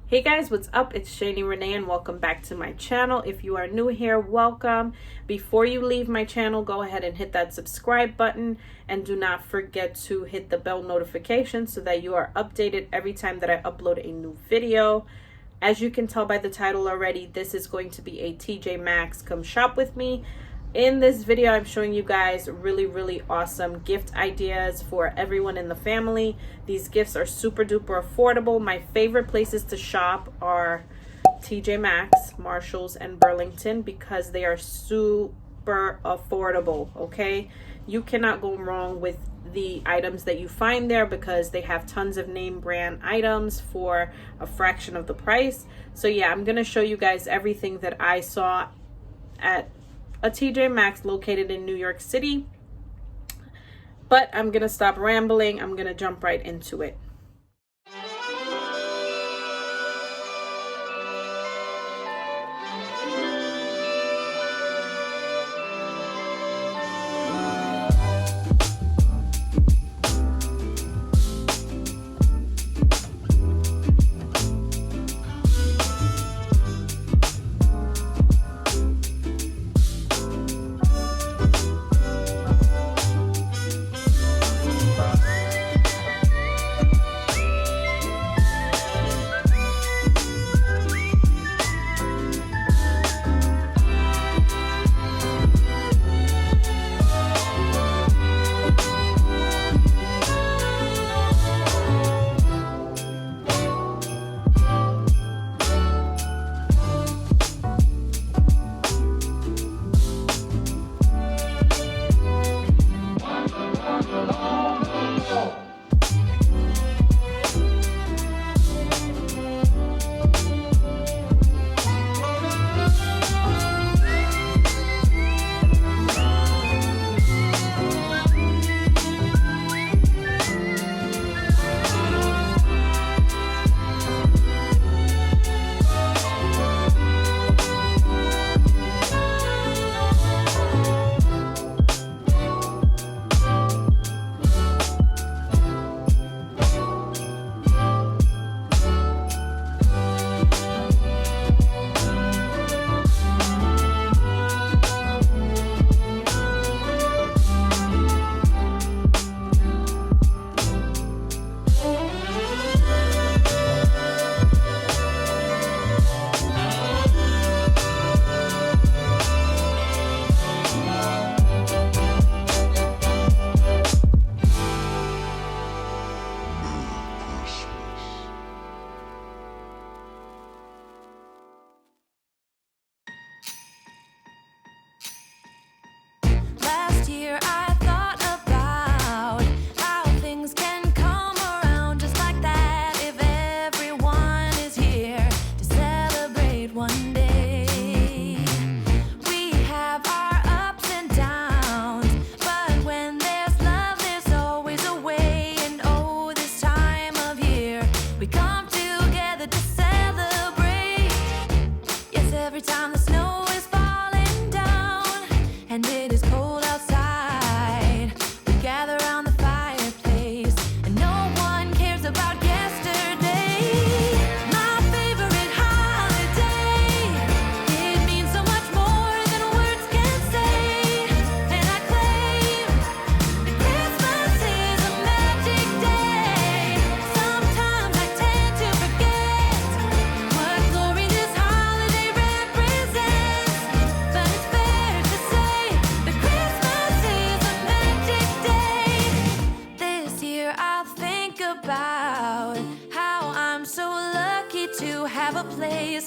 Hey guys, what's up? It's Shaniiee Renee and welcome back to my channel. If you are new here, welcome. Before you leave my channel, go ahead and hit that subscribe button and do not forget to hit the bell notification so that you are updated every time that I upload a new video. As you can tell by the title already, this is going to be a TJ Maxx come shop with me. In this video, I'm showing you guys really awesome gift ideas for everyone in the family. These gifts are super duper affordable. My favorite places to shop are TJ Maxx, Marshalls, and Burlington because they are super affordable, okay? You cannot go wrong with the items that you find there because they have tons of name brand items for a fraction of the price. So yeah, I'm gonna show you guys everything that I saw at a TJ Maxx located in New York City. But I'm gonna stop rambling. I'm gonna jump right into it.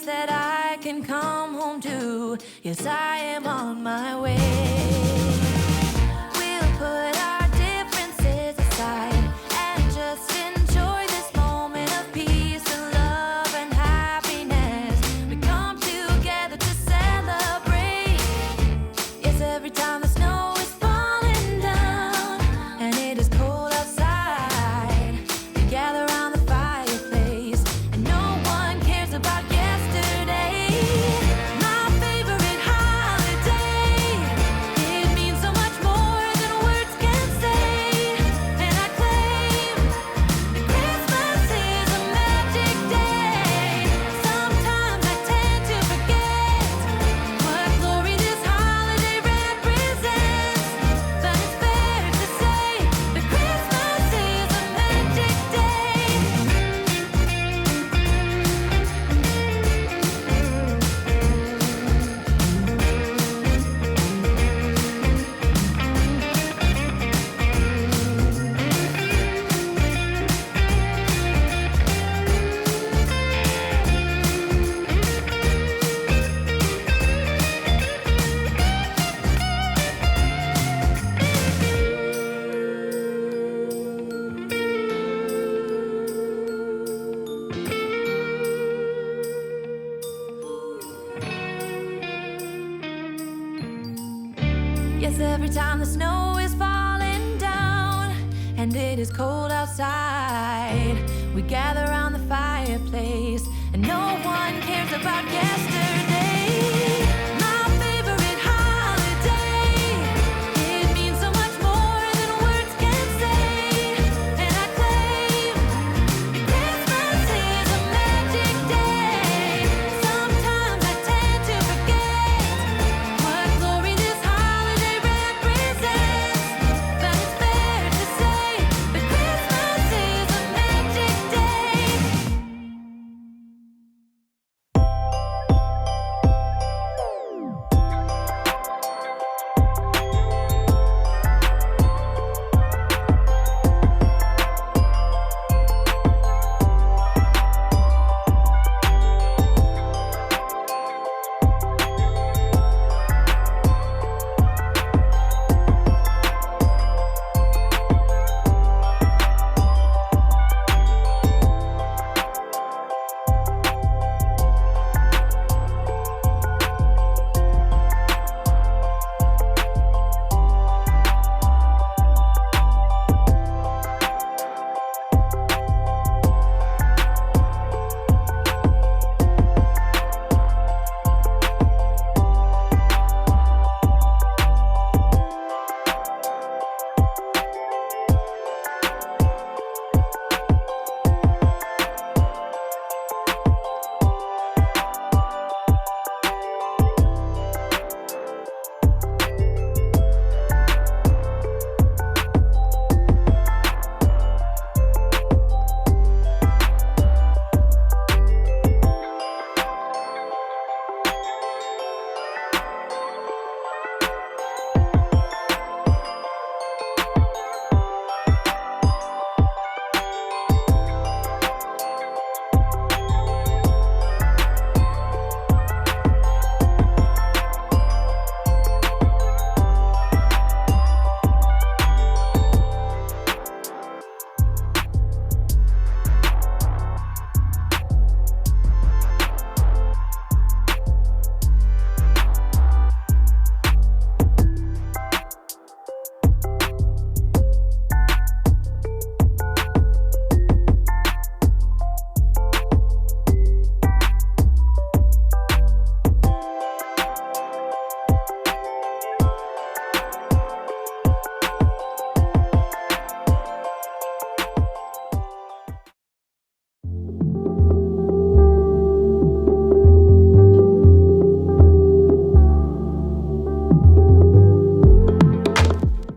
That I can come home to. Yes, I am on my way. We'll put our differences aside and just enjoy this moment of peace and love and happiness. We come together to celebrate. Yes, every time the snow is falling down and it is cold outside, we gather around the fireplace and no one cares about yesterday. My favorite holiday, it means Yes, every time the snow is falling down and it is cold outside, we gather around the fireplace and no one cares about yesterday.